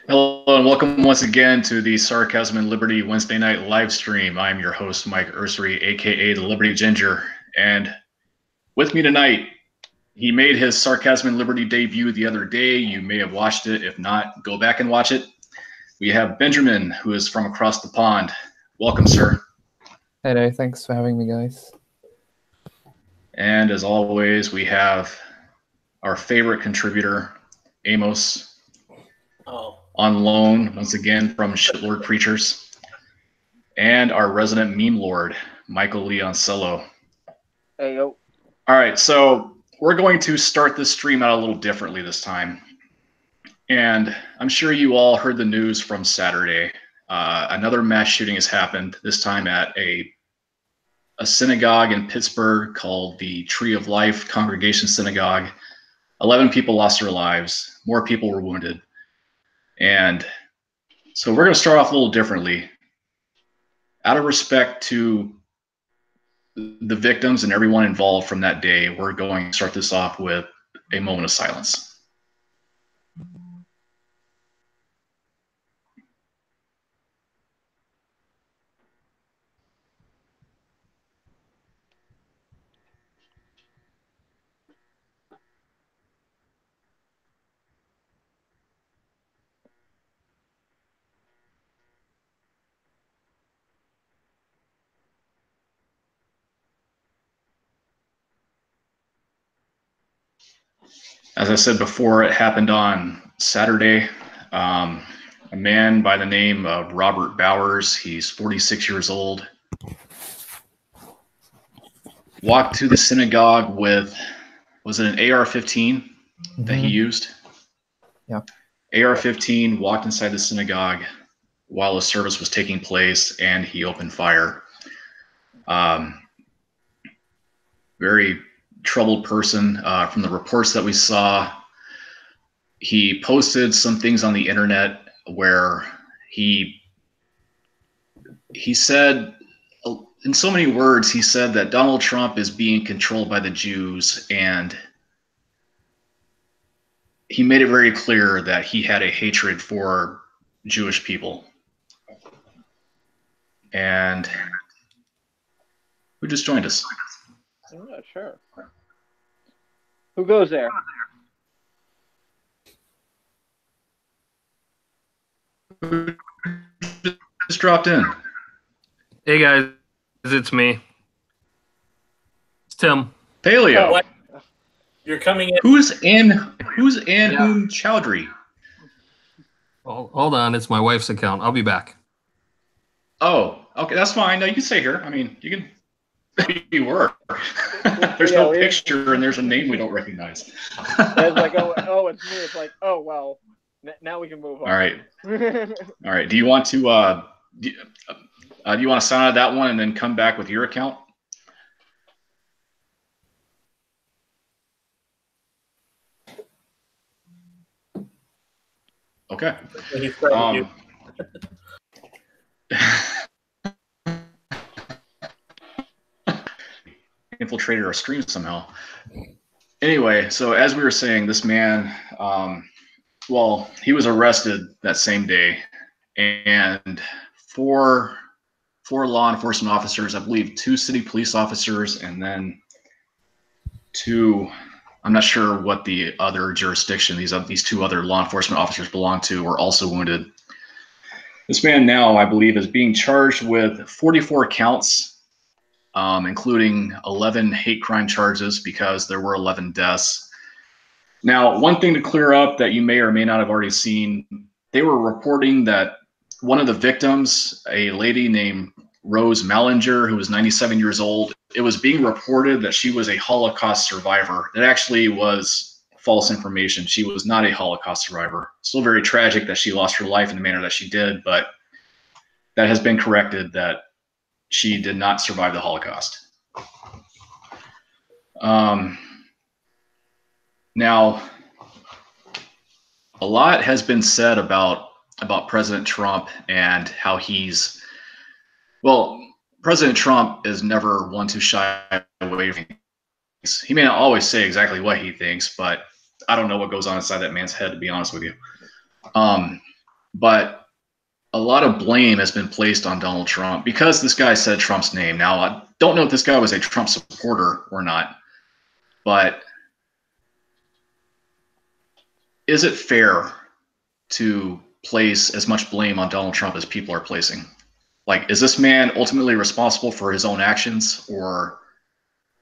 Hello and welcome once again to the Sarcasm and Liberty Wednesday night live stream. I'm your host, Mike Ursery, aka the Liberty Ginger. And with me tonight, he made his Sarcasm and Liberty debut the other day. You may have watched it. If not, go back and watch it. We have Benjamin, who is from across the pond. Welcome, sir. Hello, thanks for having me, guys. And as always, we have our favorite contributor, Amos. On loan, once again, from Shitlord Preachers. And our resident meme lord, Michael Leoncello. Hey, yo. All right, so we're going to start this stream out a little differently this time. And I'm sure you all heard the news from Saturday. Another mass shooting has happened, this time at a synagogue in Pittsburgh called the Tree of Life Congregation Synagogue. 11 people lost their lives. More people were wounded. And so we're going to start off a little differently. Out of respect to the victims and everyone involved from that day, we're going to start this off with a moment of silence. As I said before, it happened on Saturday. A man by the name of Robert Bowers, he's 46 years old, walked to the synagogue with, was it an AR-15 that he used? Yeah. AR-15, walked inside the synagogue while a service was taking place, and he opened fire. Very troubled person. From the reports that we saw, he posted some things on the internet where he said, in so many words, he said that Donald Trump is being controlled by the Jews, and he made it very clear that he had a hatred for Jewish people. And who just joined us? I'm not sure. Who goes there? Who just dropped in? Hey guys, it's me. It's Tim. Paleo. What? You're coming in. Who's Whom Chowdhury? Oh, hold on, it's my wife's account. I'll be back. Oh, okay, that's fine. No, you can stay here. I mean, you can. You were. There's no picture and there's a name we don't recognize. It's like, oh, it's me. It's like, oh, well, now we can move on. All right. All right. Do you want to do you want to sign out of that one and then come back with your account? Okay. Infiltrated our stream somehow. Anyway, so as we were saying, this man, well, he was arrested that same day, and four law enforcement officers, I believe 2 city police officers, and then 2, I'm not sure what the other jurisdiction these 2 other law enforcement officers belong to, were also wounded. This man now, I believe, is being charged with 44 counts, including 11 hate crime charges because there were 11 deaths. Now, one thing to clear up that you may or may not have already seen, they were reporting that one of the victims, a lady named Rose Mallinger, who was 97 years old, it was being reported that she was a Holocaust survivor. It actually was false information. She was not a Holocaust survivor. Still very tragic that she lost her life in the manner that she did, but that has been corrected, that she did not survive the Holocaust. Now, a lot has been said about President Trump and how he's, well, President Trump is never one to shy away from things. He may not always say exactly what he thinks, but I don't know what goes on inside that man's head, to be honest with you. but a lot of blame has been placed on Donald Trump because this guy said Trump's name. Now, I don't know if this guy was a Trump supporter or not, but is it fair to place as much blame on Donald Trump as people are placing? Like, is this man ultimately responsible for his own actions, or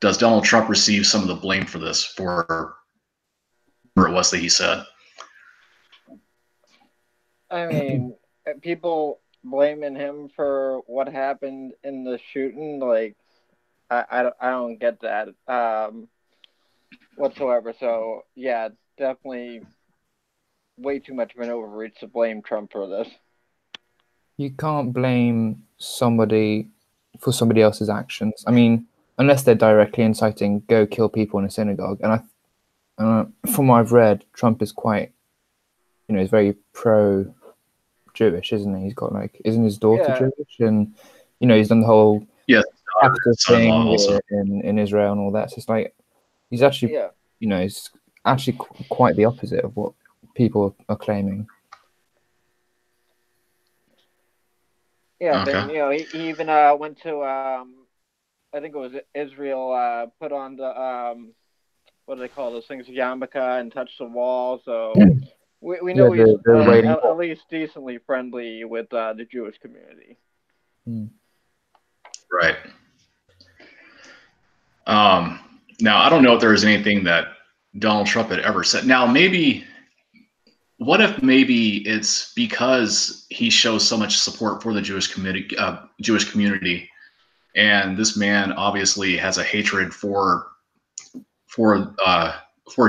does Donald Trump receive some of the blame for this, for what it was that he said? I mean, people blaming him for what happened in the shooting, like, I don't get that whatsoever. So, yeah, it's definitely way too much of an overreach to blame Trump for this. You can't blame somebody for somebody else's actions. I mean, unless they're directly inciting go kill people in a synagogue. And from what I've read, Trump is quite, he's very pro-Jewish, isn't he? He's got isn't his daughter Jewish? And he's done the whole after thing in Israel and all that. So it's like he's actually, he's actually quite the opposite of what people are claiming. Yeah, then he even went to I think it was Israel, put on the what do they call those things, yarmulke, and touched the wall. So we know he's at least decently friendly with the Jewish community. Right. Now, I don't know if there was anything that Donald Trump had ever said. Now, what if maybe it's because he shows so much support for the Jewish community, and this man obviously has a hatred for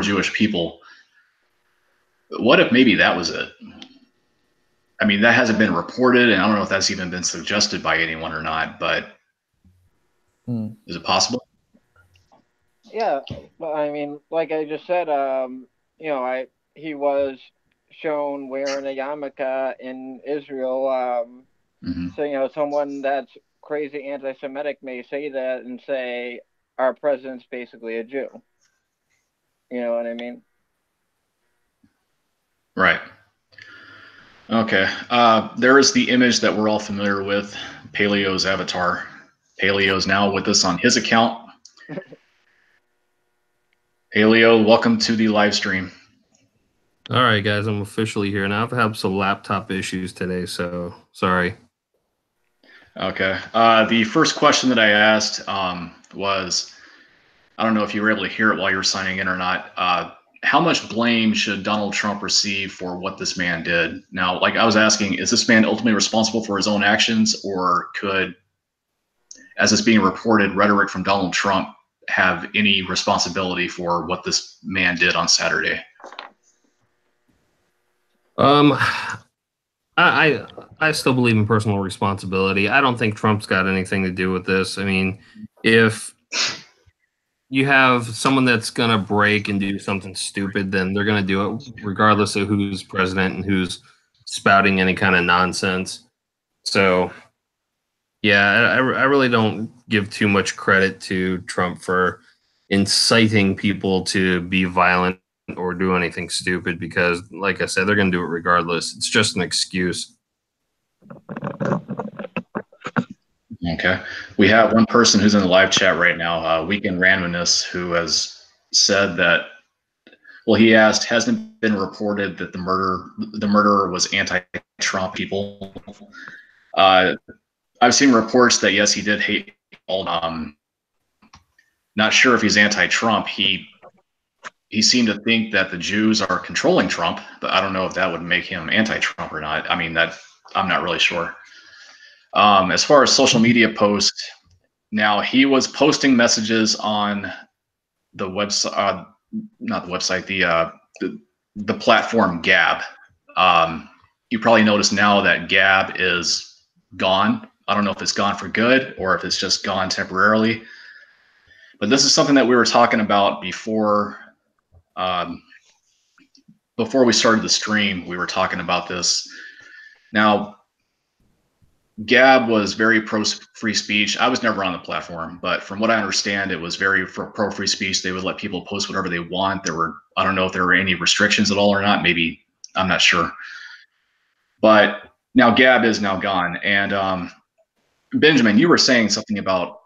Jewish people. What if maybe that was it? I mean, that hasn't been reported, and I don't know if that's even been suggested by anyone or not, but is it possible? Yeah, but I mean, like I just said, he was shown wearing a yarmulke in Israel. So someone that's crazy anti-Semitic may say that and say our president's basically a Jew. You know what I mean? Right. Okay. There is the image that we're all familiar with, Paleo's avatar. Paleo's now with us on his account. Paleo, welcome to the live stream. All right, guys, I'm officially here now. I've had some laptop issues today, so sorry. Okay. The first question that I asked was, I don't know if you were able to hear it while you were signing in or not. How much blame should Donald Trump receive for what this man did? Now, like I was asking, is this man ultimately responsible for his own actions, or could, as it's being reported, rhetoric from Donald Trump have any responsibility for what this man did on Saturday? I still believe in personal responsibility. I don't think Trump's got anything to do with this. I mean, if you have someone that's going to break and do something stupid, then they're going to do it regardless of who's president and who's spouting any kind of nonsense. So, yeah, I really don't give too much credit to Trump for inciting people to be violent or do anything stupid because, like I said, they're going to do it regardless. It's just an excuse. Okay. We have one person who's in the live chat right now, Weekend Randomness, who has said that, well, he asked, hasn't it been reported that the murderer was anti-Trump people? I've seen reports that, yes, he did hate all. Not sure if he's anti-Trump. He seemed to think that the Jews are controlling Trump, but I don't know if that would make him anti-Trump or not. I mean, I'm not really sure. As far as social media posts, now he was posting messages on the website, not the website, the platform Gab. You probably noticed now that Gab is gone. I don't know if it's gone for good or if it's just gone temporarily. But this is something that we were talking about before we started the stream. We were talking about this. Now, Gab was very pro free speech. I was never on the platform, but from what I understand, it was very pro free speech. They would let people post whatever they want. I don't know if there were any restrictions at all or not. Maybe, I'm not sure. But now Gab is now gone. And Benjamin, you were saying something about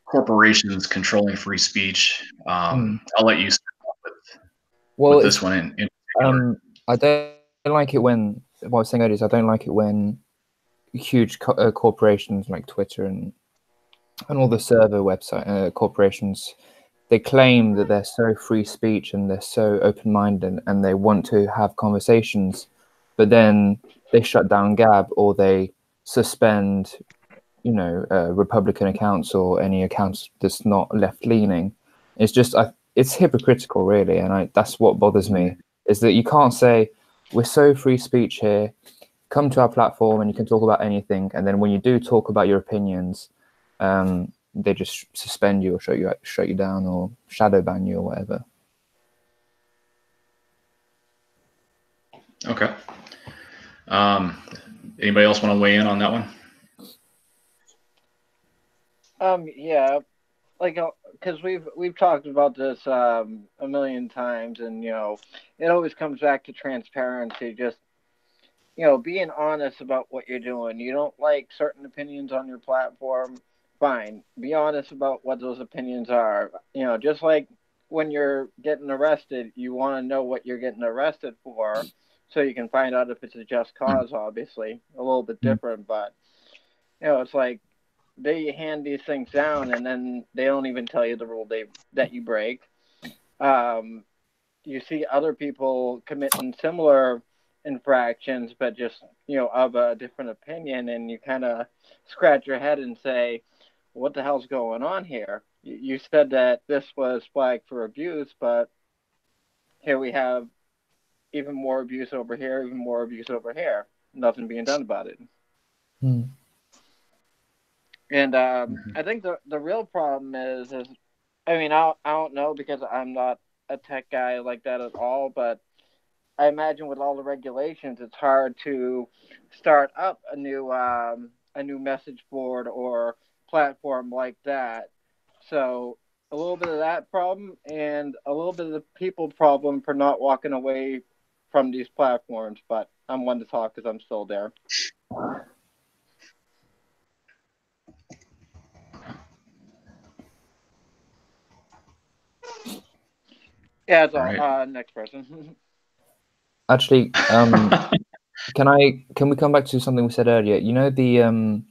corporations controlling free speech. I'll let you start with this one in particular. I don't like it when, what I was saying earlier is I don't like it when huge corporations like Twitter and all the server website corporations, they claim that they're so free speech and they're so open-minded and they want to have conversations, but then they shut down Gab or they suspend, Republican accounts or any accounts that's not left-leaning. It's just, it's hypocritical, really, and that's what bothers me, is that you can't say, we're so free speech here, come to our platform and you can talk about anything, and then when you do talk about your opinions, they just suspend you or shut you down or shadow ban you or whatever. Okay. Anybody else want to weigh in on that one? Yeah, like, because we've talked about this a million times, and it always comes back to transparency. Just being honest about what you're doing. You don't like certain opinions on your platform, fine. Be honest about what those opinions are. Just like when you're getting arrested, you want to know what you're getting arrested for, so you can find out if it's a just cause. Obviously, a little bit different, but it's like they hand these things down and then they don't even tell you the rule that you break. You see other people committing similar infractions, but just of a different opinion, and you kind of scratch your head and say, what the hell's going on here? You said that this was flagged for abuse, but here we have even more abuse over here, even more abuse over here, nothing being done about it. And I think the real problem is I mean, I don't know, because I'm not a tech guy like that at all, but I imagine with all the regulations, it's hard to start up a new message board or platform like that. So a little bit of that problem and a little bit of the people problem for not walking away from these platforms. But I'm one to talk because I'm still there. Yeah, it's all right. Next person. Actually, can we come back to something we said earlier? The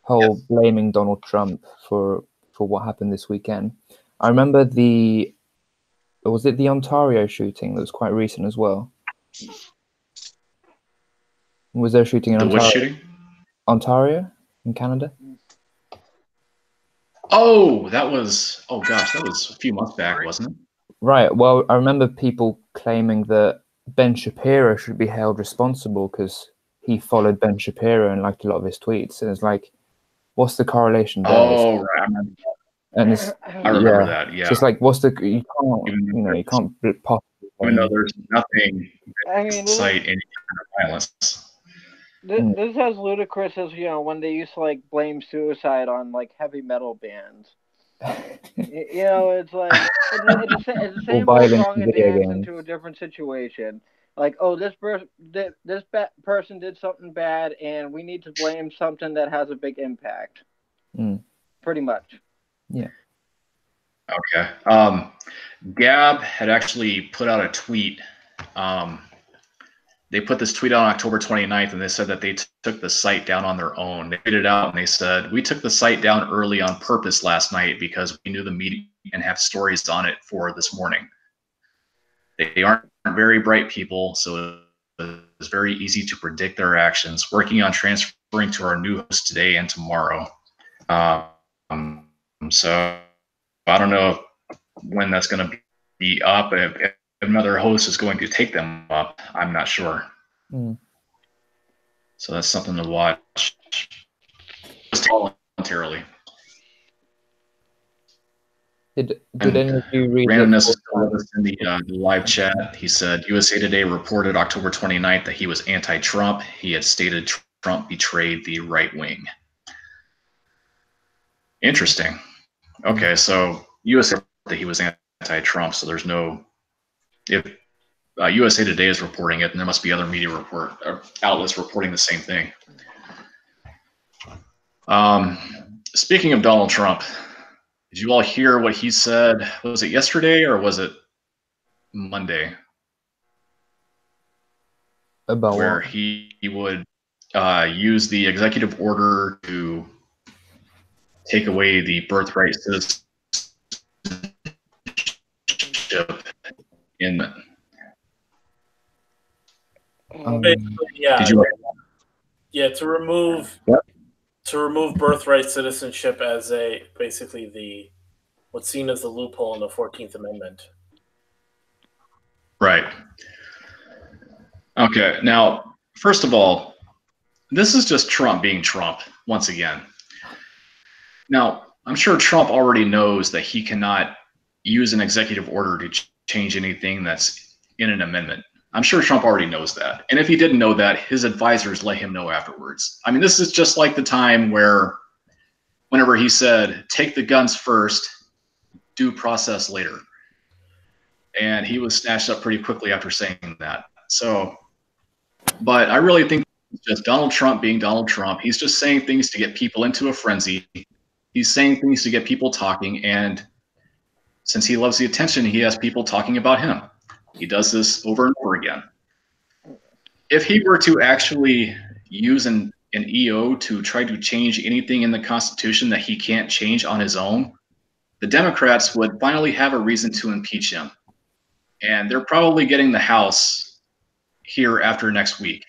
whole blaming Donald Trump for what happened this weekend. I remember was it the Ontario shooting that was quite recent as well? Was there a shooting in Ontario? Which shooting? Ontario in Canada? Oh, that was a few months back, wasn't it? Right. Well, I remember people claiming that Ben Shapiro should be held responsible because he followed Ben Shapiro and liked a lot of his tweets. And it's like, what's the correlation there? Oh, right. I remember that. And I remember that. Yeah. So it's like, what's the you can't possibly. Even though there's nothing incite any kind of violence. This has ludicrous as when they used to blame suicide on heavy metal bands. It's like it's the same old song and dance into a different situation. Like, oh, this person did something bad, and we need to blame something that has a big impact. Pretty much. Yeah. Okay. Gab had actually put out a tweet. They put this tweet out on October 29th, and they said that they took the site down on their own. They tweeted out and they said, "We took the site down early on purpose last night because we knew the media and have stories on it for this morning. They aren't very bright people, so it's very easy to predict their actions. Working on transferring to our new host today and tomorrow." So I don't know when that's going to be up. If another host is going to take them up, I'm not sure. So that's something to watch. Just voluntarily. Did any of you read Randomness is still with us in the live chat. He said USA Today reported October 29th that he was anti-Trump. He had stated Trump betrayed the right wing. Interesting. Okay, so USA that he was anti-Trump, so there's no USA Today is reporting it, and there must be other media outlets reporting the same thing. Speaking of Donald Trump, did you all hear what he said? Was it yesterday or was it Monday? About where what? he would use the executive order to take away the birthright citizenship in. Basically, yeah. Did you? Yeah, to remove birthright citizenship as basically what's seen as the loophole in the 14th Amendment. Right. Okay. Now, first of all, this is just Trump being Trump once again. Now, I'm sure Trump already knows that he cannot use an executive order to change anything that's in an amendment. I'm sure Trump already knows that. And if he didn't know that, his advisors let him know afterwards. I mean, this is just like the time whenever he said, take the guns first, due process later. And he was snatched up pretty quickly after saying that. So, but I really think it's just Donald Trump being Donald Trump. He's just saying things to get people into a frenzy. He's saying things to get people talking. And since he loves the attention, he has people talking about him. He does this over and over again. If he were to actually use an EO to try to change anything in the Constitution that he can't change on his own, the Democrats would finally have a reason to impeach him. And they're probably getting the House here after next week.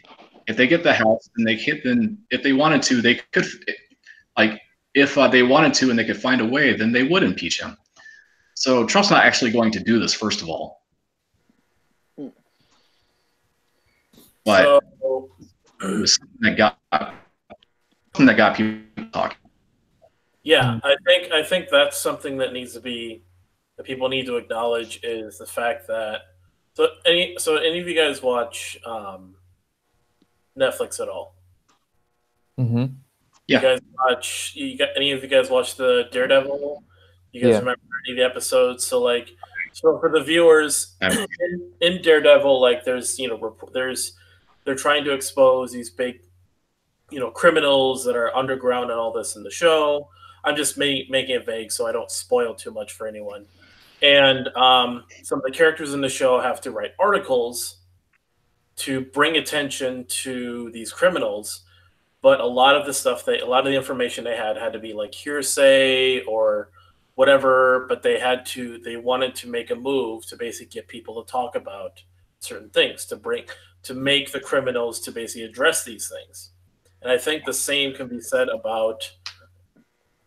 If they get the House, then if they wanted to, they could, if they wanted to and they could find a way, then they would impeach him. So Trump's not actually going to do this, first of all. But it was something that got people talking. Yeah, I think that's something that people need to acknowledge is the fact that any of you guys watch Netflix at all? Mm-hmm. Yeah. Any of you guys watch the Daredevil? You guys remember any of the episodes? So for the viewers in Daredevil, they're trying to expose these big, criminals that are underground and all this in the show. I'm just making it vague so I don't spoil too much for anyone. And some of the characters in the show have to write articles to bring attention to these criminals. But a lot of the information they had to be like hearsay or whatever, but they wanted to make a move to basically get people to talk about certain things, to make the criminals to basically address these things. And I think the same can be said about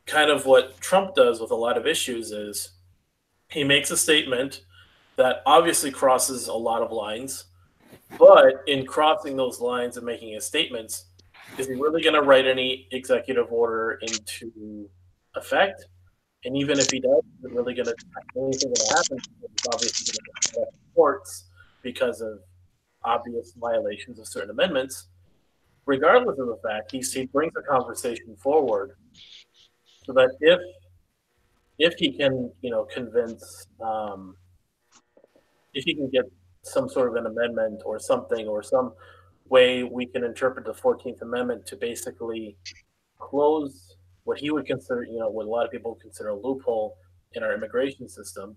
kind of what Trump does with a lot of issues is he makes a statement that obviously crosses a lot of lines, but in crossing those lines and making his statements, is he really going to write any executive order into effect? And even if he does, is it really going to anything going to happen? It's obviously going to go to courts because of obvious violations of certain amendments. Regardless of the fact, he brings the conversation forward so that if he can, convince, if he can get some sort of an amendment or something or some way we can interpret the 14th Amendment to basically close what he would consider, what a lot of people consider a loophole in our immigration system.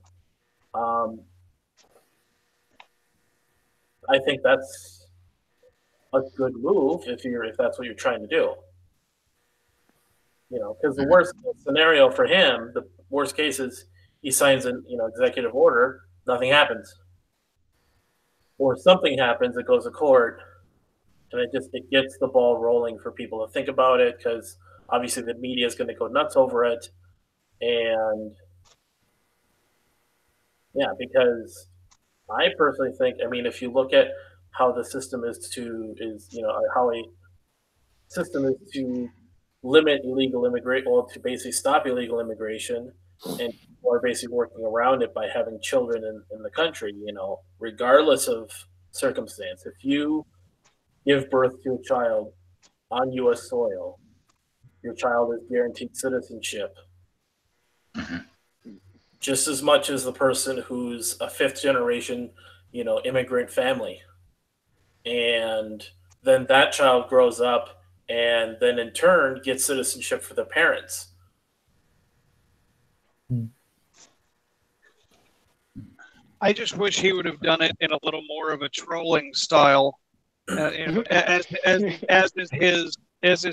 I think that's a good move if that's what you're trying to do. Because the worst scenario for him, the worst case is he signs an executive order, nothing happens, or something happens, it goes to court, and it gets the ball rolling for people to think about it because obviously the media is going to go nuts over it, and yeah, because I personally think, if you look at how the system how a system is to limit illegal immigration, or to basically stop illegal immigration, and people are basically working around it by having children in the country, regardless of circumstance. If you give birth to a child on U.S. soil, your child is guaranteed citizenship just as much as the person who's a fifth generation, immigrant family. And then that child grows up and then in turn gets citizenship for their parents. I just wish he would have done it in a little more of a trolling style, as is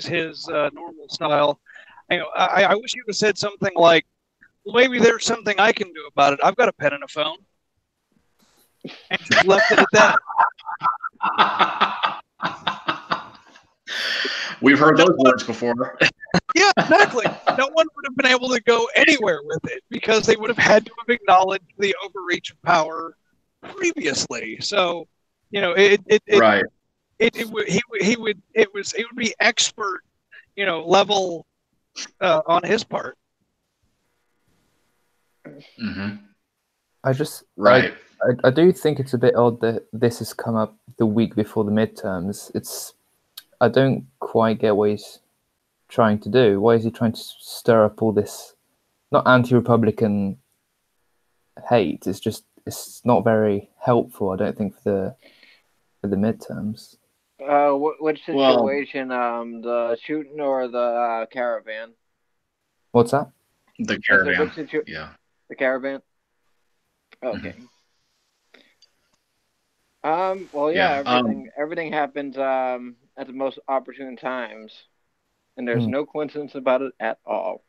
his normal style. I wish he would have said something like, "Well, maybe there's something I can do about it. I've got a pen and a phone," and just left it at that. We've heard those words before. Yeah, exactly. No one would have been able to go anywhere with it because they would have had to have acknowledged the overreach of power previously. So, it would be expert, level on his part. Mm-hmm. I do think it's a bit odd that this has come up the week before the midterms. I don't quite get what he's trying to do. Why is he trying to stir up all this, not anti-Republican hate? It's not very helpful, I don't think, for the midterms. Which situation? The shooting or the caravan? What's that? The caravan. Yeah. The caravan. Okay. Mm-hmm. Well, yeah. Everything happens at the most opportune times, and there's no coincidence about it at all.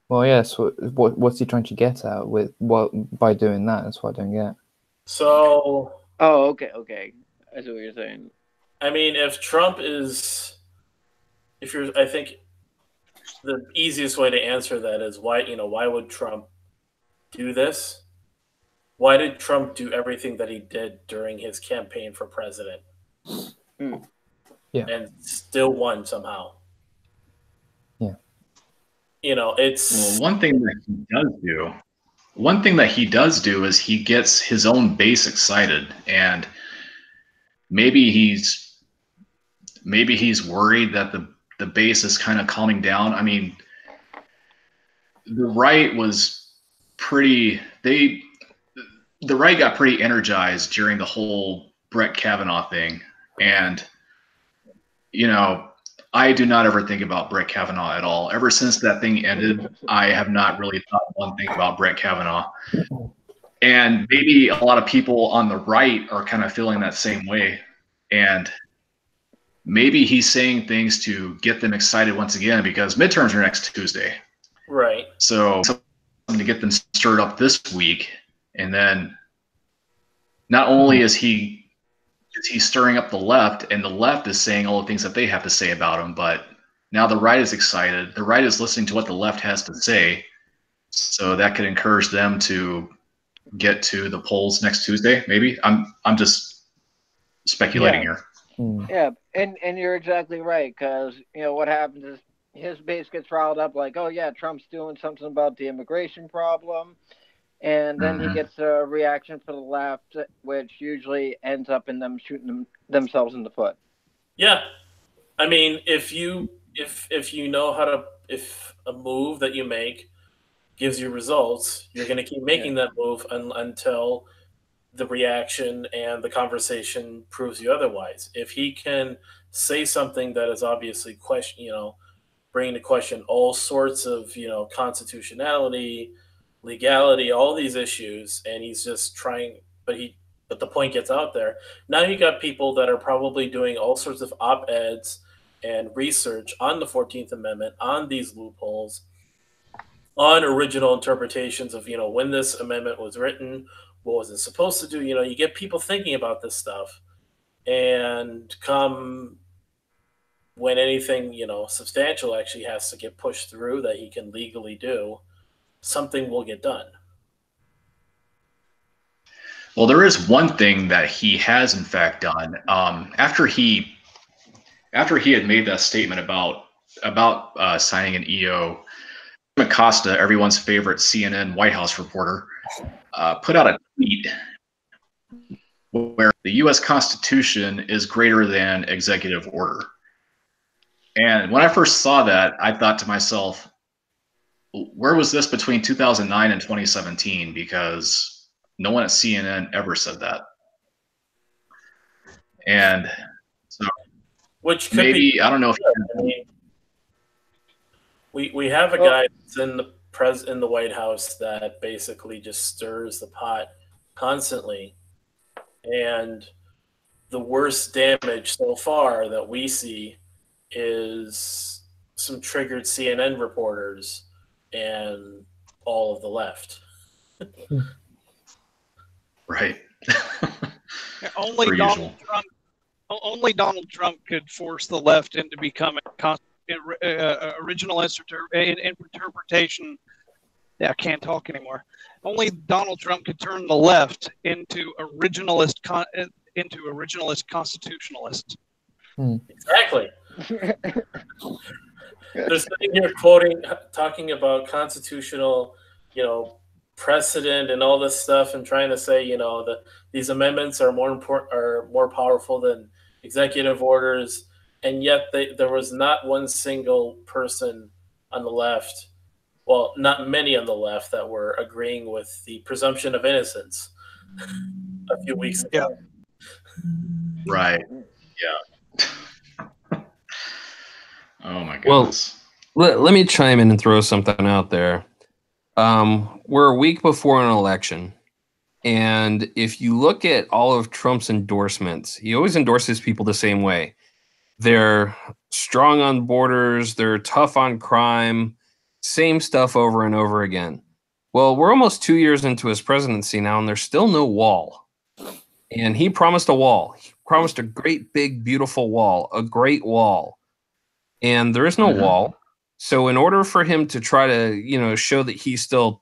Well, yes. What's he trying to get at by doing that? That's what I don't get. So. Oh, okay. I see what you're saying. I mean, I think the easiest way to answer that is why would Trump do this? Why did Trump do everything that he did during his campaign for president? Yeah. And still won somehow. Yeah. It's one thing that he does do is he gets his own base excited, and maybe he's worried that the base is kind of calming down. I mean, the right got pretty energized during the whole Brett Kavanaugh thing. And, I do not ever think about Brett Kavanaugh at all. Ever since that thing ended, I have not really thought one thing about Brett Kavanaugh. And maybe a lot of people on the right are kind of feeling that same way. And maybe he's saying things to get them excited once again, because midterms are next Tuesday. Right. So to get them stirred up this week, and then not only is he stirring up the left, and the left is saying all the things that they have to say about him, but now the right is excited. The right is listening to what the left has to say, so that could encourage them to get to the polls next Tuesday. Maybe I'm just speculating here. Yeah, and you're exactly right, because what happens is his base gets riled up, like, oh yeah, Trump's doing something about the immigration problem. And then he gets a reaction from the left, which usually ends up in them shooting themselves in the foot. Yeah, I mean, if you know if a move that you make gives you results, you're going to keep making that move until the reaction and the conversation proves you otherwise. If he can say something that is obviously bringing to question all sorts of constitutionality, legality, all these issues, and he's just trying, but the point gets out there. Now you got people that are probably doing all sorts of op-eds and research on the 14th Amendment, on these loopholes, on original interpretations of when this amendment was written, what was it supposed to do. You get people thinking about this stuff, and come when anything substantial actually has to get pushed through that he can legally do, something will get done. Well, there is one thing that he has in fact done. After he had made that statement about signing an EO, Acosta, everyone's favorite CNN White House reporter, put out a tweet where the U.S. Constitution is greater than executive order. And when I first saw that, I thought to myself, where was this between 2009 and 2017? Because no one at CNN ever said that. And so which could maybe, be, I don't know if I mean, we have a guy that's in the White House that basically just stirs the pot constantly, and the worst damage so far that we see is some triggered CNN reporters and all of the left. right. Only Per Donald usual. Trump. Only Donald Trump could force the left into becoming originalist interpretation. Yeah, I can't talk anymore. Only Donald Trump could turn the left into originalist constitutionalists. Exactly. They're sitting here talking about constitutional, precedent and all this stuff, and trying to say, that these amendments are more important, are more powerful than executive orders, and yet there was not one single person on the left, well, not many on the left, that were agreeing with the presumption of innocence a few weeks ago. Right. Yeah. Oh my goodness. Well, let me chime in and throw something out there. We're a week before an election, and if you look at all of Trump's endorsements, he always endorses people the same way. They're strong on borders, they're tough on crime, same stuff over and over again. Well, we're almost 2 years into his presidency now, and there's still no wall. And he promised a wall. He promised a great, big, beautiful wall, a great wall. And there is no wall. So in order for him to try to, show that he's still,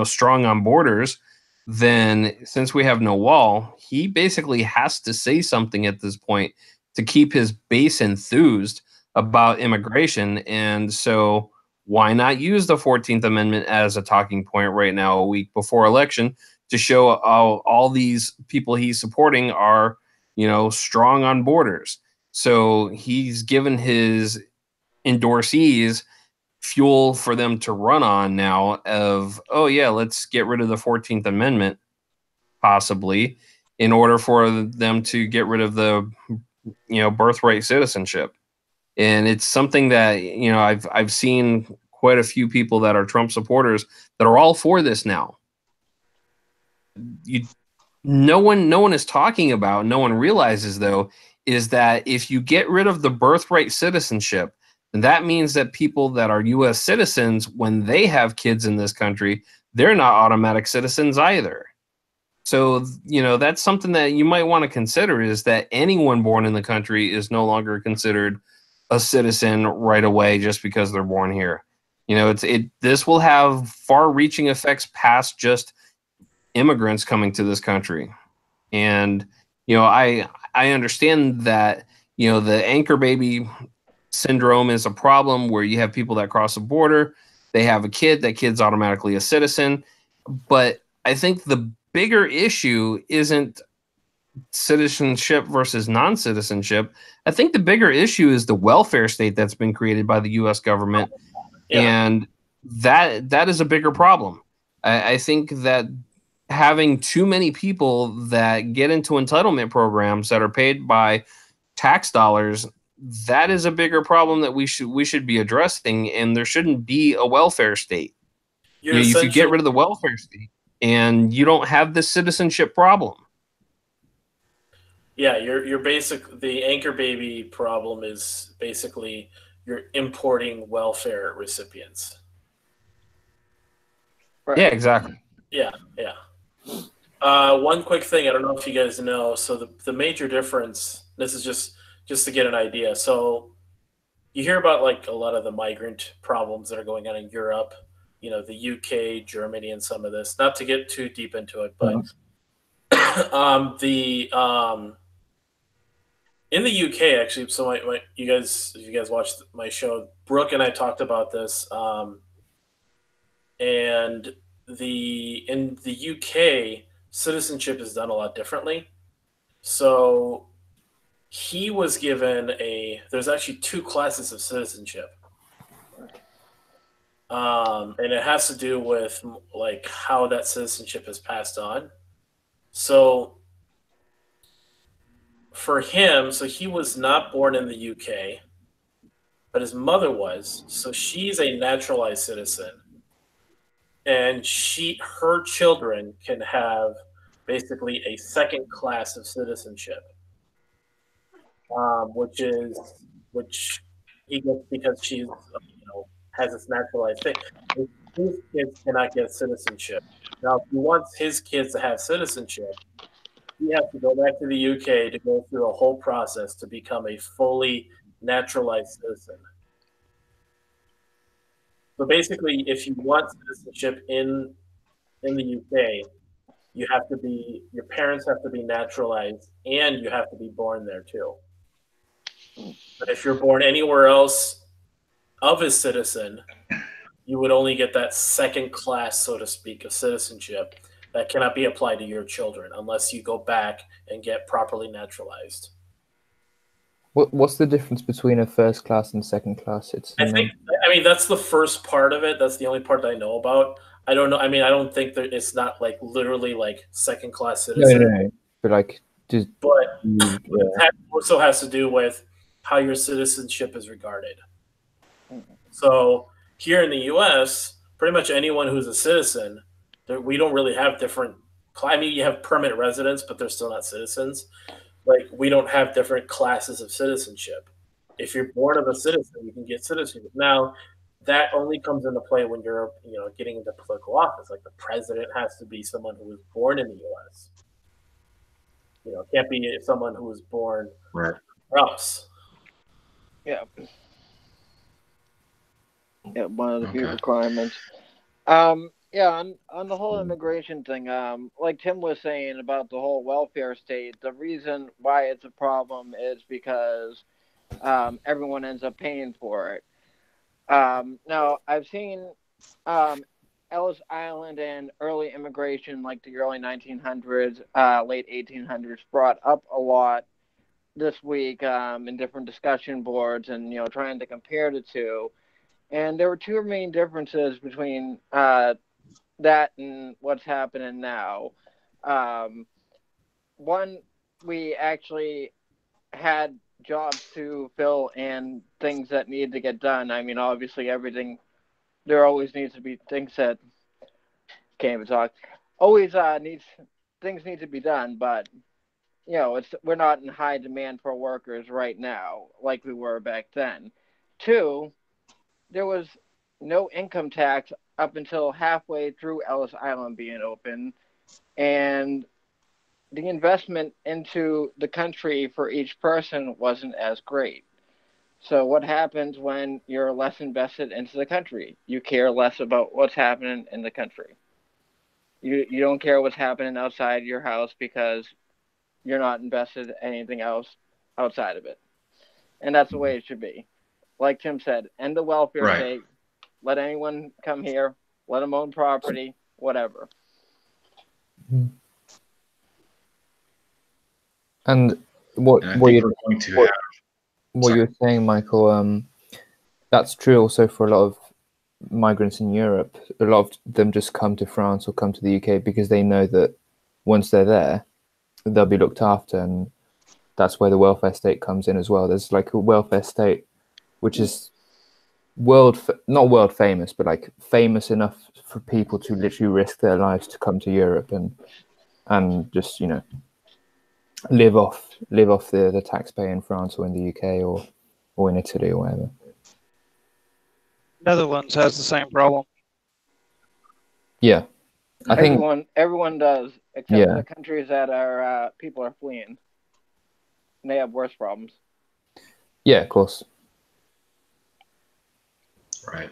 strong on borders, then since we have no wall, he basically has to say something at this point to keep his base enthused about immigration. And so why not use the 14th Amendment as a talking point right now, a week before election, to show how all these people he's supporting are, strong on borders. So he's given his endorsees fuel for them to run on now of, oh yeah, let's get rid of the 14th Amendment, possibly, in order for them to get rid of the, birthright citizenship. And it's something that, I've seen quite a few people that are Trump supporters that are all for this now. No one is talking about, no one realizes though, is that if you get rid of the birthright citizenship, and that means that people that are U.S. citizens, when they have kids in this country, they're not automatic citizens either. So, that's something that you might want to consider, is that anyone born in the country is no longer considered a citizen right away just because they're born here. This will have far-reaching effects past just immigrants coming to this country. And, I understand that, the anchor baby syndrome is a problem where you have people that cross the border, they have a kid, that kid's automatically a citizen. But I think the bigger issue isn't citizenship versus non-citizenship. I think the bigger issue is the welfare state that's been created by the U.S. government. Yeah. And that is a bigger problem. I think that having too many people that get into entitlement programs that are paid by tax dollars, that is a bigger problem that we should be addressing, and there shouldn't be a welfare state. If you get rid of the welfare state, and you don't have this citizenship problem. Yeah, the anchor baby problem is basically you're importing welfare recipients. Right. Yeah, exactly. Yeah. One quick thing, I don't know if you guys know, so the major difference, this is just to get an idea. So you hear about like a lot of the migrant problems that are going on in Europe, the UK, Germany, and some of this. Not to get too deep into it, but in the UK, actually, so if you guys watched my show, Brooke and I talked about this, and in the UK, citizenship is done a lot differently. So he was given there's actually 2 classes of citizenship. And it has to do with like how that citizenship is passed on. So for him, so he was not born in the UK, but his mother was. So she's a naturalized citizen. And her children can have basically a second class of citizenship, which he gets because she's has this naturalized thing. His kids cannot get citizenship. Now, if he wants his kids to have citizenship, he has to go back to the UK to go through a whole process to become a fully naturalized citizen. So basically, if you want citizenship in the UK, your parents have to be naturalized, and you have to be born there too. But if you're born anywhere else of a citizen, you would only get that second class, so to speak, of citizenship that cannot be applied to your children unless you go back and get properly naturalized. What's the difference between a first class and second class citizen? I mean, that's the first part of it. That's the only part that I know about. I don't know. I mean, I don't think that it's not like literally like second class citizen. No. But like, that also has to do with how your citizenship is regarded. So here in the U.S., pretty much anyone who's a citizen, we don't really have different. I mean, you have permanent residents, but they're still not citizens. Like, we don't have different classes of citizenship. If you're born of a citizen, you can get citizenship. Now, that only comes into play when you're, getting into political office. Like, the president has to be someone who was born in the U.S. It can't be someone who was born right else. Yeah. Yeah, one of the few requirements. Yeah, on the whole immigration thing, like Tim was saying about the whole welfare state, the reason why it's a problem is because everyone ends up paying for it. Now, I've seen Ellis Island and early immigration, like the early 1900s, late 1800s, brought up a lot this week in different discussion boards and, trying to compare the two. And there were two main differences between that and what's happening now. One, we actually had jobs to fill and things that needed to get done. I mean, obviously, there always needs to be things that can't even talk. Always things need to be done, but we're not in high demand for workers right now like we were back then. Two, there was no income tax up until halfway through Ellis Island being open, and the investment into the country for each person wasn't as great. So what happens when you're less invested into the country? You care less about what's happening in the country. You don't care what's happening outside your house because you're not invested in anything else outside of it. And that's the way it should be. Like Tim said, end the welfare state. Let anyone come here. Let them own property, whatever. And what you're saying, Michael, that's true also for a lot of migrants in Europe. A lot of them just come to France or come to the UK because they know that once they're there, they'll be looked after, and that's where the welfare state comes in as well. There's like a welfare state which is not world famous, but like famous enough for people to literally risk their lives to come to Europe and just live off the taxpayer in France or in the UK or in Italy or wherever. Netherlands has the same problem. Yeah, I think everyone does, except for the countries that are people are fleeing. And they have worse problems. Yeah, of course. Right.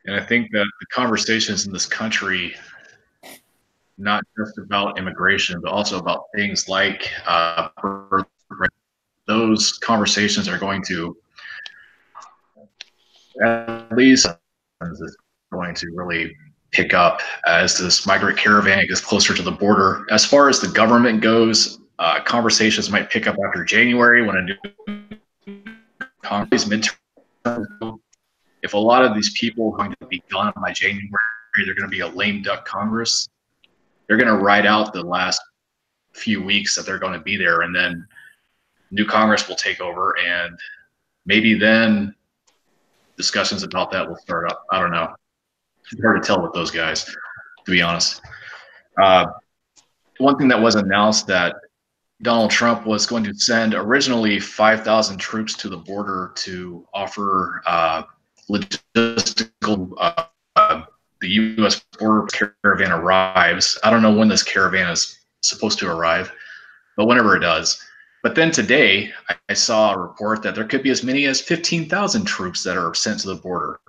And I think that the conversations in this country, not just about immigration, but also about things like those conversations are going to, at least, is going to really pick up as this migrant caravan gets closer to the border. As far as the government goes, conversations might pick up after January when a new Congress midterms go. If a lot of these people are going to be gone by January, they're going to be a lame duck Congress. They're going to ride out the last few weeks that they're going to be there, and then new Congress will take over, and maybe then discussions about that will start up. I don't know. It's hard to tell with those guys, to be honest. One thing that was announced that Donald Trump was going to send originally 5,000 troops to the border to offer logistical. The U.S. border caravan arrives. I don't know when this caravan is supposed to arrive, but whenever it does. But then today, I saw a report that there could be as many as 15,000 troops that are sent to the border.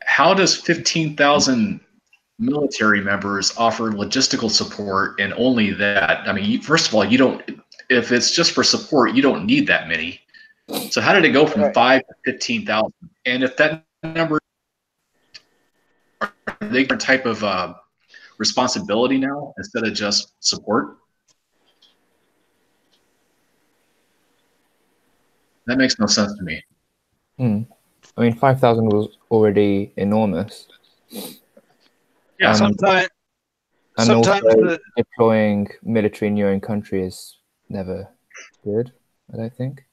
How does 15,000 military members offer logistical support and only that? I mean, first of all, you don't. If it's just for support, you don't need that many. So how did it go from 5 to 15,000? And if that number, are they different type of responsibility now instead of just support? That makes no sense to me. I mean, 5,000 was already enormous. Yeah, sometimes also deploying military in your own country is never good, I don't think.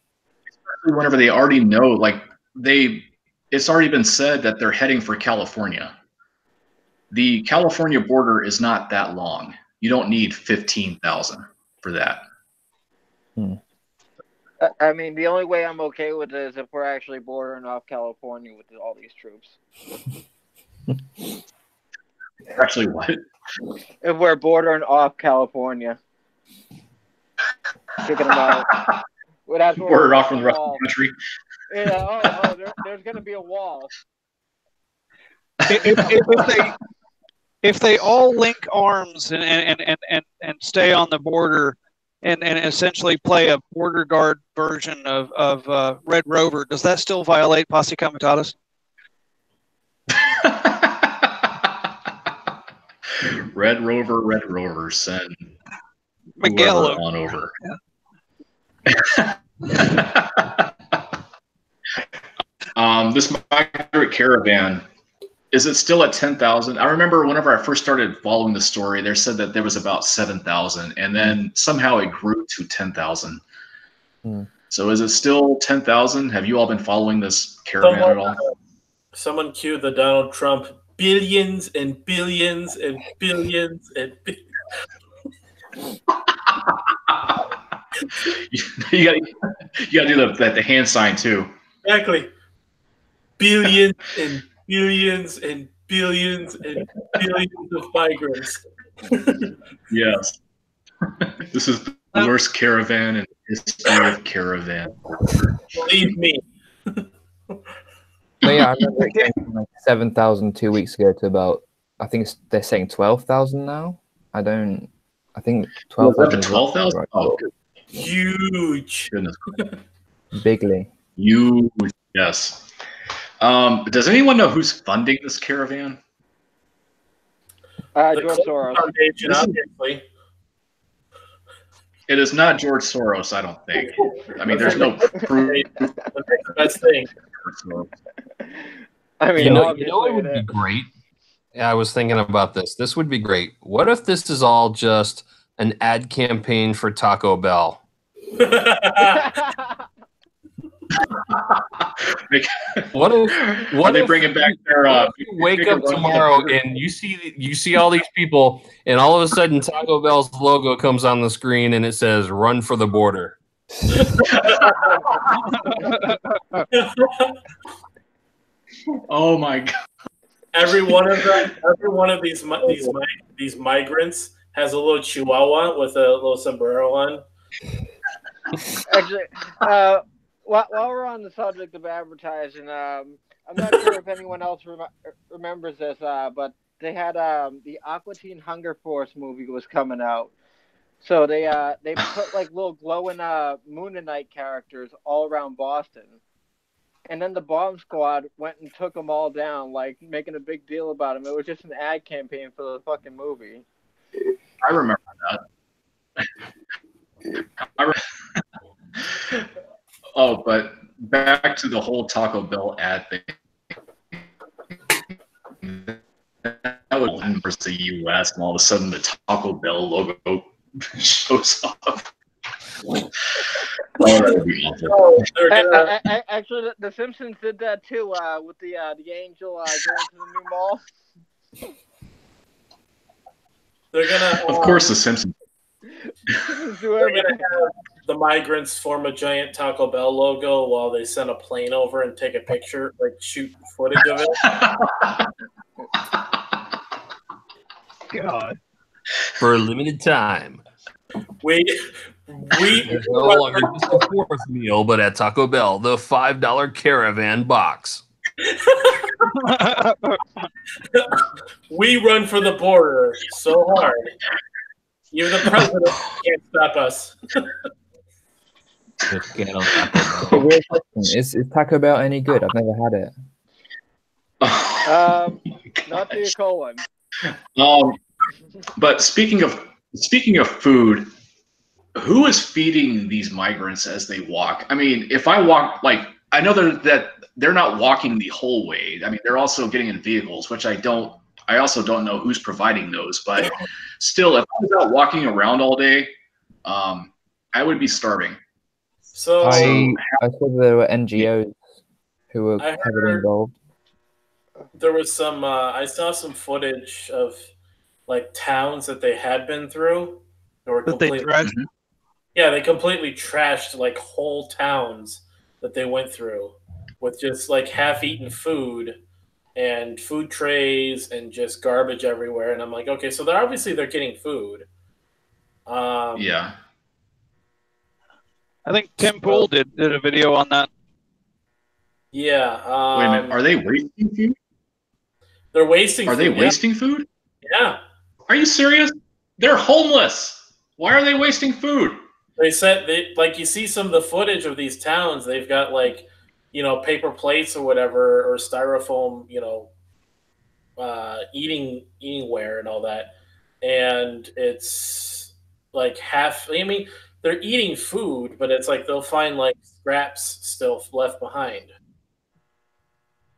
Especially whenever they already know, like it's already been said that they're heading for California. The California border is not that long. You don't need 15,000 for that. I mean, the only way I'm okay with it is if we're actually bordering off California with all these troops. Actually, what? If we're bordering off California, kicking them out. Well, that's bordered off from the rest of the country. Yeah. There's going to be a wall. If they all link arms and stay on the border and essentially play a border guard version of Red Rover, does that still violate Posse Comitatus? Red Rover, send Miguel on over. This migrant caravan, is it still at 10,000? I remember whenever I first started following the story, they said that there was about 7,000, and then somehow it grew to 10,000. So is it still 10,000? Have you all been following this caravan at all? Someone cue the Donald Trump billions and billions and billions and billions. you gotta do the hand sign too. Exactly. Billions and billions and billions and billions of migrants. Yes. This is the worst caravan in the history of caravan. Believe me. No, yeah, I remember it came from like 7,000 2 weeks ago to about, I think they're saying 12,000 now. I think 12,000. 12,000? Right. Oh, huge. Goodness. Bigly. Huge, yes. Does anyone know who's funding this caravan? George Soros. Foundation, obviously. It is not George Soros, I don't think. I mean, there's no proof. That's the best thing. I mean, you know it would be great. Yeah, I was thinking about this. This would be great. What if this is all just an ad campaign for Taco Bell? What if they bringing back their? Wake up tomorrow and you see all these people, and all of a sudden Taco Bell's logo comes on the screen and it says "Run for the border." Oh my god! Every one of these migrants has a little chihuahua with a little sombrero on. Actually, while we're on the subject of advertising, I'm not sure if anyone else remembers this, but they had the Aqua Teen Hunger Force movie was coming out. So they put like little glowing Moonanite characters all around Boston. And then the bomb squad went and took them all down, like making a big deal about them. It was just an ad campaign for the fucking movie. I remember that. Oh, but back to the whole Taco Bell ad thing. That was the U.S. and all of a sudden the Taco Bell logo shows up. Actually, the Simpsons did that too with the angel going to the new mall. They're gonna. Of course, the Simpsons. They're gonna have the migrants form a giant Taco Bell logo while they send a plane over and take a picture, like shoot footage of it. God. For a limited time. There's no longer just the fourth meal, but at Taco Bell, the $5 caravan box. We run for the border so hard. Even the president can't stop us. Is Taco Bell any good? I've never had it. Not the colon. But speaking of food, who is feeding these migrants as they walk? I mean, if I walk, like, I know that they're not walking the whole way. I mean, they're also getting in vehicles, which I also don't know who's providing those. But still, if I was out walking around all day, I would be starving. So I saw there were NGOs who were heavily involved. There was some. I saw some footage of like towns that they had been through. They completely trashed like whole towns that they went through with just like half-eaten food and food trays and just garbage everywhere. And I'm like, okay, so they're getting food. Yeah. I think Tim Pool did a video on that. Yeah. Wait a minute. Are they wasting food? They're wasting food. Are they wasting food? Yeah. Are you serious? They're homeless. Why are they wasting food? They said you see some of the footage of these towns, they've got like, paper plates or whatever, or styrofoam, eating ware and all that. And it's like they're eating food, but it's like they'll find like scraps still left behind.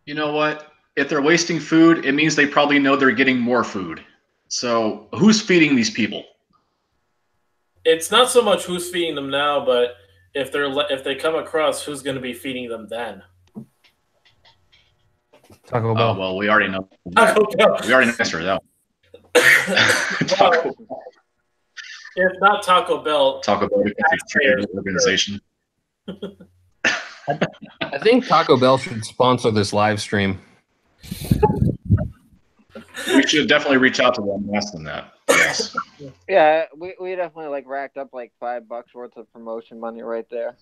You know what? If they're wasting food, it means they probably know they're getting more food. So who's feeding these people? It's not so much who's feeding them now, but if they come across, who's going to be feeding them then? Taco Bell. Well, we already know. Taco Bell. We already answered that. If not Taco Bell, taxpayers organization. I think Taco Bell should sponsor this live stream. We should definitely reach out to them and ask them that. Yes. Yeah, we definitely like racked up like $5 worth of promotion money right there.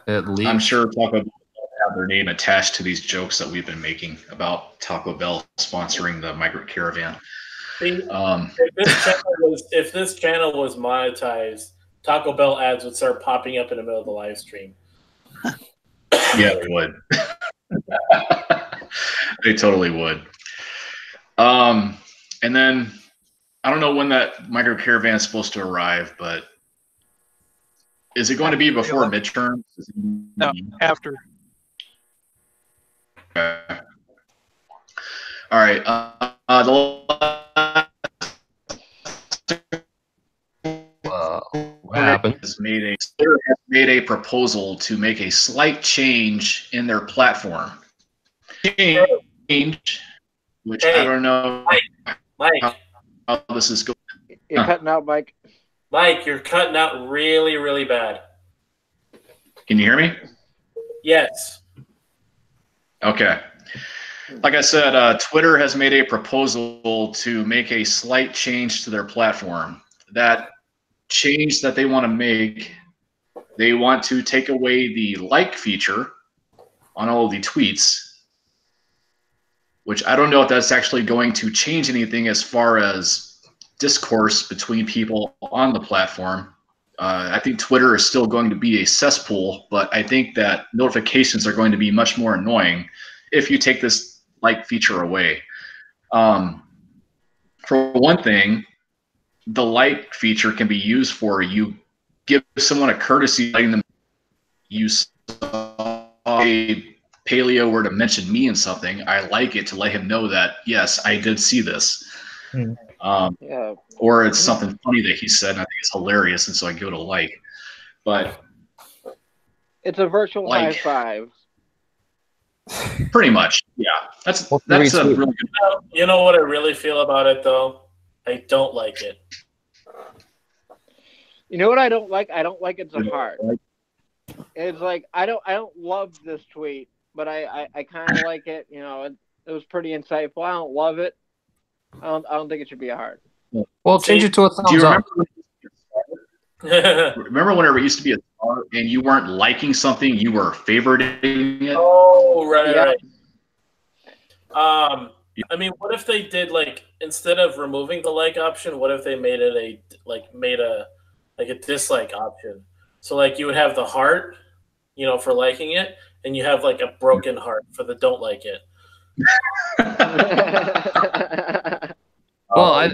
At least. I'm sure Taco Bell will have their name attached to these jokes that we've been making about Taco Bell sponsoring the migrant caravan. If this channel was monetized, Taco Bell ads would start popping up in the middle of the live stream. Yeah, they would. They totally would. And then I don't know when that migrant caravan is supposed to arrive, but is it going to be before midterms? No, after. Okay. All right. What happened? Has made a proposal to make a slight change in their platform. Change, which I don't know Mike, how this is going. You're cutting out, Mike. Mike, you're cutting out really, really bad. Can you hear me? Yes. Okay. Like I said, Twitter has made a proposal to make a slight change to their platform. That change that they want to make, they want to take away the like feature on all of the tweets, which I don't know if that's actually going to change anything as far as discourse between people on the platform. I think Twitter is still going to be a cesspool, but I think that notifications are going to be much more annoying if you take this like feature away. For one thing, the like feature can be used for you give someone a courtesy letting them use a paleo were to mention me in something. I like it to let him know that, yes, I did see this. Or it's something funny that he said, and I think it's hilarious, and so I give it a like. but it's a virtual like, high five. Pretty much, yeah. That's a really good. You know what I really feel about it, though? I don't like it. You know what I don't like? I don't like it's a heart. It's like I don't love this tweet, but I kind of like it. You know, it was pretty insightful. I don't love it. I don't think it should be a heart. Well, change it to a thumbs up. Remember whenever it used to be a star and you weren't liking something, you were favoriting it? Oh, right. I mean, what if they did, like, instead of removing the like option, what if they made it a dislike option? So, like, you would have the heart, you know, for liking it, and you have, like, a broken heart for the don't like it. Well, I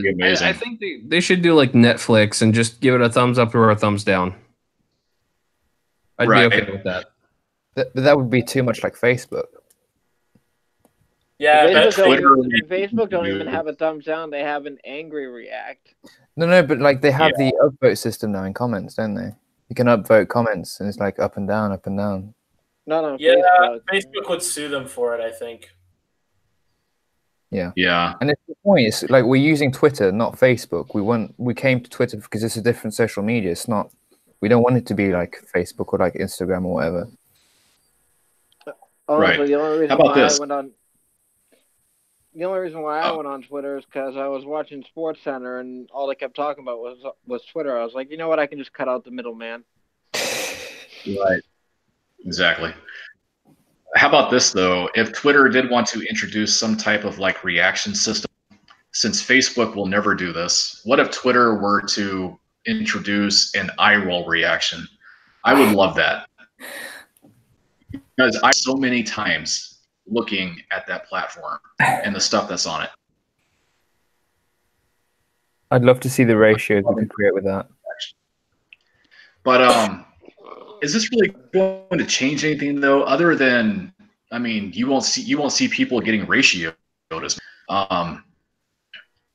think they should do like Netflix and just give it a thumbs up or a thumbs down. I'd be okay with that. But that would be too much like Facebook. Yeah, Facebook don't even have a thumbs down. They have an angry react. No, but like they have the upvote system now in comments, don't they? You can upvote comments, and it's like up and down, up and down. No. Yeah, Facebook would sue them for it, I think. Yeah. And it's the point. It's like we're using Twitter, not Facebook. We came to Twitter because it's a different social media. It's not. We don't want it to be like Facebook or like Instagram or whatever. Honestly, The only reason why I went on Twitter is because I was watching SportsCenter and all they kept talking about was Twitter. I was like, you know what? I can just cut out the middleman. Right. Exactly. How about this, though? If Twitter did want to introduce some type of like reaction system, since Facebook will never do this, what if Twitter were to introduce an eye roll reaction? I would love that. Because I so many times looking at that platform and the stuff that's on it. I'd love to see the ratios we could create with that. But is this really going to change anything though? Other than, I mean, you won't see people getting ratioed.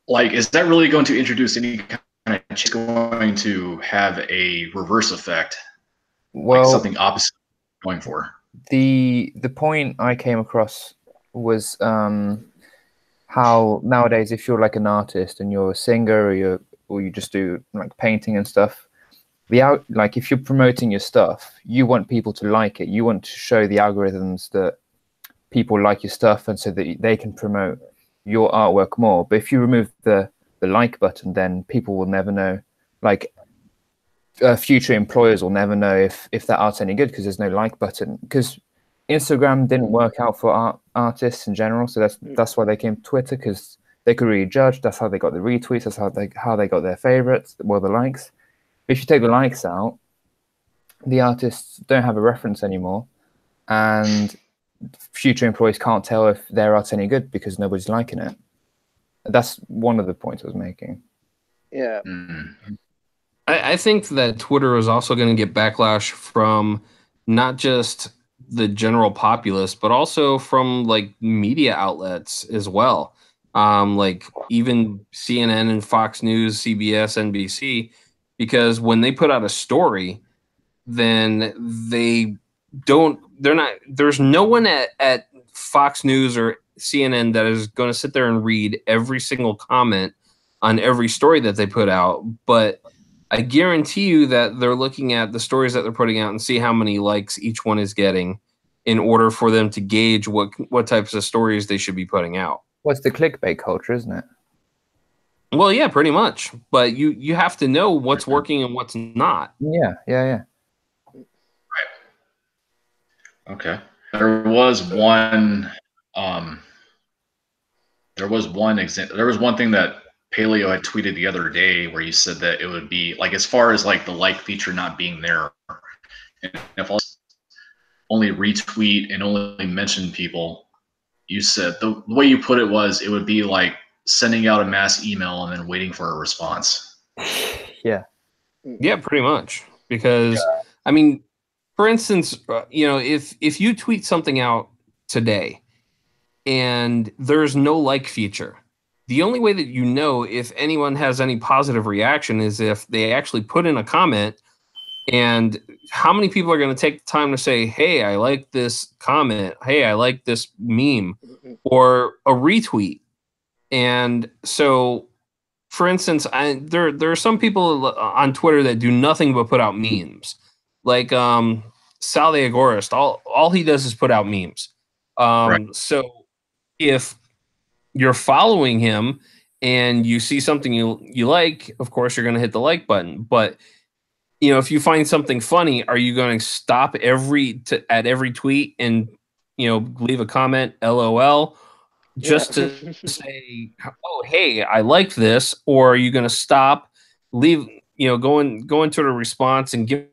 Like, is that really going to introduce any kind of? It's going to have a reverse effect, well, like something opposite going for. The point I came across was how nowadays, if you're like an artist and you're a singer or you just do like painting and stuff, like if you're promoting your stuff, you want people to like it. You want to show the algorithms that people like your stuff, and so that they can promote your artwork more. But if you remove the like button, then people will never know. Like future employers will never know if that art's any good because there's no like button. Because Instagram didn't work out for artists in general, so that's why they came to Twitter, because they could really judge. That's how they got the retweets. That's how they got their favorites, well, the likes. If you take the likes out, the artists don't have a reference anymore, and future employees can't tell if their art's any good because nobody's liking it. That's one of the points I was making. Yeah. Mm-hmm. I think that Twitter is also going to get backlash from not just the general populace, but also from like media outlets as well. Like even CNN and Fox News, CBS, NBC, because when they put out a story, then there's no one at Fox News or CNN that is going to sit there and read every single comment on every story that they put out. But I guarantee you that they're looking at the stories that they're putting out and see how many likes each one is getting in order for them to gauge what types of stories they should be putting out. Well, it's the clickbait culture, isn't it? Well, yeah, pretty much. But you have to know what's working and what's not. Yeah. Right. Okay. There was one example. There was one thing that Paleo had tweeted the other day where you said that it would be like, as far as like the like feature not being there, and if I'll only retweet and only mention people, you said the way you put it was it would be like sending out a mass email and then waiting for a response. Yeah, pretty much. Because I mean, for instance, if you tweet something out today and there's no like feature, the only way that you know if anyone has any positive reaction is if they actually put in a comment And how many people are going to take the time to say, hey, I like this comment. Hey, I like this meme or a retweet. And so, for instance, there are some people on Twitter that do nothing but put out memes. Like Sal the Agorist, all he does is put out memes. Right. So if you're following him and you see something you like, of course you're going to hit the like button. But if you find something funny, are you going to stop at every tweet and leave a comment, LOL, just to say, oh hey, I like this? Or are you going to stop, leave, go into the response and give,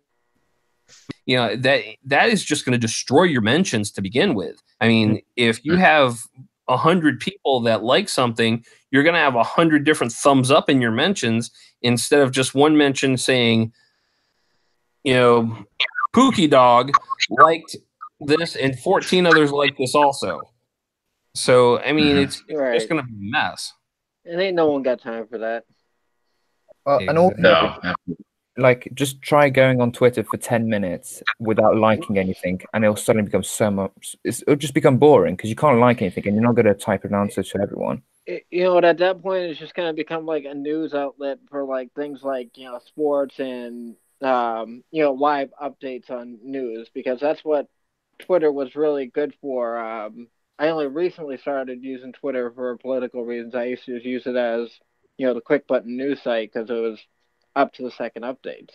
that is just going to destroy your mentions to begin with. I mean, if you have 100 people that like something, you're going to have 100 different thumbs up in your mentions instead of just one mention saying, Pookie Dog liked this and 14 others like this also. So, I mean, it's just going to be a mess. And ain't no one got time for that. And also, like, just try going on Twitter for 10 minutes without liking anything, and it'll suddenly become so much. It'll just become boring because you can't like anything, and you're not going to type an answer to everyone. At that point, it's just going to become like a news outlet for like things like sports and live updates on news, because that's what Twitter was really good for. I only recently started using Twitter for political reasons. I used to just use it as the quick button news site because it was up to the second updates.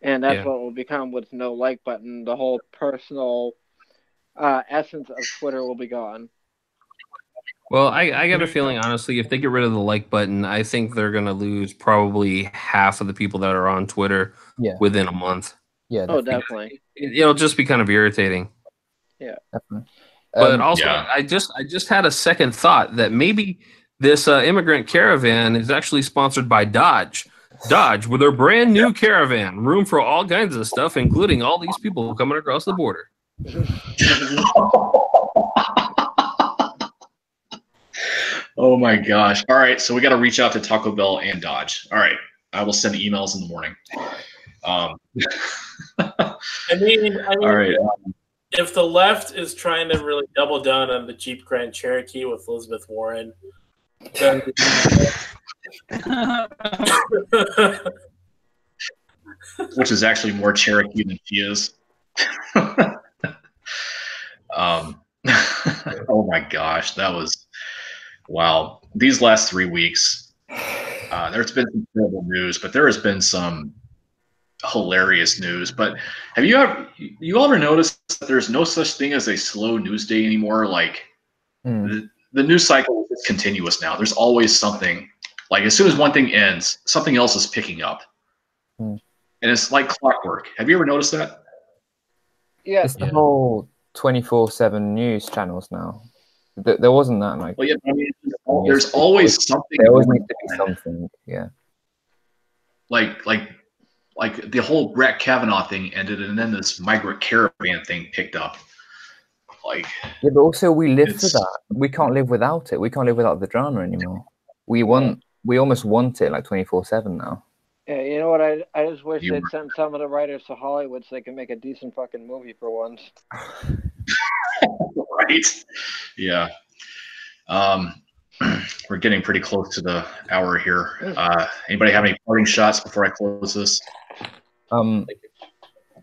And that's what will become with no like button. The whole personal essence of Twitter will be gone. Well, I got a feeling, honestly, if they get rid of the like button, I think they're going to lose probably half of the people that are on Twitter within a month. Yeah. Definitely. It'll just be kind of irritating. Yeah, definitely. But also, I just had a second thought that maybe this immigrant caravan is actually sponsored by Dodge. Dodge, with their brand new caravan, room for all kinds of stuff, including all these people coming across the border. Oh my gosh. All right, so we got to reach out to Taco Bell and Dodge. All right, I will send emails in the morning. I mean, all right. If the left is trying to really double down on the Jeep Grand Cherokee with Elizabeth Warren, then which is actually more Cherokee than she is. Oh my gosh, that was wow. These last 3 weeks, there's been some terrible news, but there has been some hilarious news. But have you ever noticed that there's no such thing as a slow news day anymore? Like the news cycle is continuous now. There's always something. Like as soon as one thing ends, something else is picking up, and it's like clockwork. Have you ever noticed that? Yeah, it's the whole 24/7 news channels now. There wasn't that like. Well, yeah, I mean, there's always something. There always needs to be something. Yeah. Like the whole Brett Kavanaugh thing ended, and then this migrant caravan thing picked up. Like. Yeah, but also we live for that. We can't live without it. We can't live without the drama anymore. We almost want it like 24/7 now. Yeah, you know what? I just wish they'd send some of the writers to Hollywood so they can make a decent fucking movie for once. Right? Yeah. We're getting pretty close to the hour here. Anybody have any parting shots before I close this?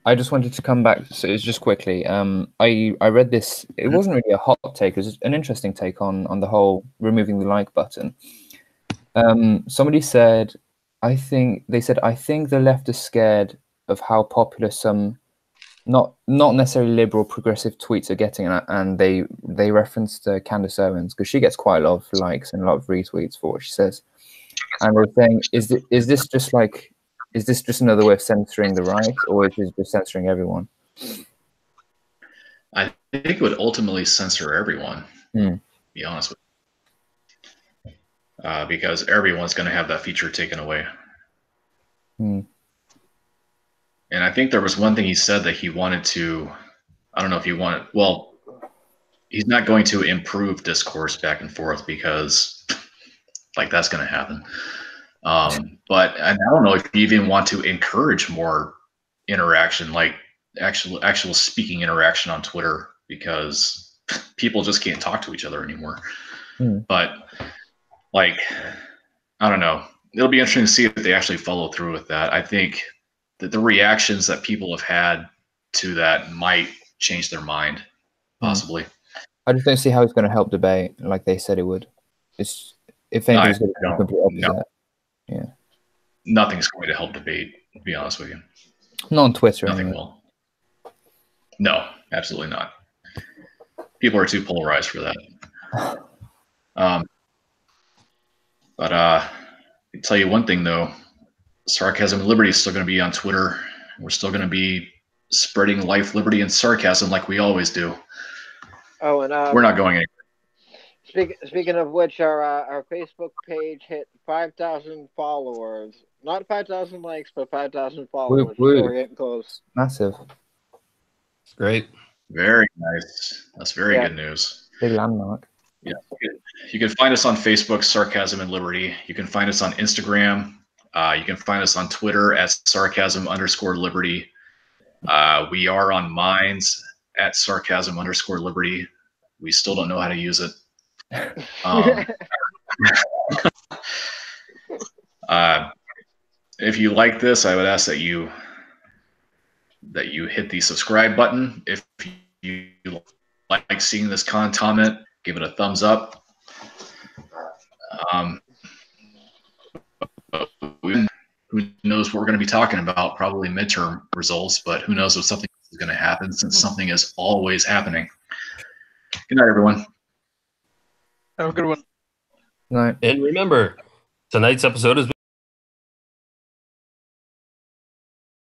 I just wanted to come back. So it's just quickly. I read this. It wasn't really a hot take. It was an interesting take on the whole removing the like button. Somebody said, I think the left is scared of how popular some not necessarily liberal progressive tweets are getting, and they referenced Candace Owens because she gets quite a lot of likes and a lot of retweets for what she says, and they're saying, is this just another way of censoring the right, or is it just censoring everyone? I think it would ultimately censor everyone. To be honest with you. Because everyone's going to have that feature taken away. And I think there was one thing he said that he wanted to, I don't know if he wanted, well, he's not going to improve discourse back and forth because like that's going to happen. But I don't know if you even want to encourage more interaction, like actual speaking interaction on Twitter, because people just can't talk to each other anymore. But like, I don't know. It'll be interesting to see if they actually follow through with that. I think that the reactions that people have had to that might change their mind, possibly. I just don't see how it's going to help debate like they said it would. It's if anything, it's going to be the complete opposite. No. Yeah. Nothing's going to help debate, to be honest with you. Not on Twitter. Nothing anyway. will. No, absolutely not. People are too polarized for that. But I can tell you one thing, though. Sarcasm and Liberty is still going to be on Twitter. We're still going to be spreading life, liberty, and sarcasm like we always do. Oh, and we're not going anywhere. Speaking of which, our Facebook page hit 5,000 followers. Not 5,000 likes, but 5,000 followers. So we're getting close. Massive. It's great. Very nice. That's very good news. Big landmark. Yeah. You can find us on Facebook, Sarcasm and Liberty. You can find us on Instagram. You can find us on Twitter at sarcasm_liberty. We are on Minds at sarcasm_liberty. We still don't know how to use it. If you like this, I would ask that you hit the subscribe button. If you like seeing this comment, give it a thumbs up. Who knows what we're going to be talking about? Probably midterm results, but who knows if something is going to happen, since something is always happening. Good night, everyone. Have a good one. Night. And remember, tonight's episode has been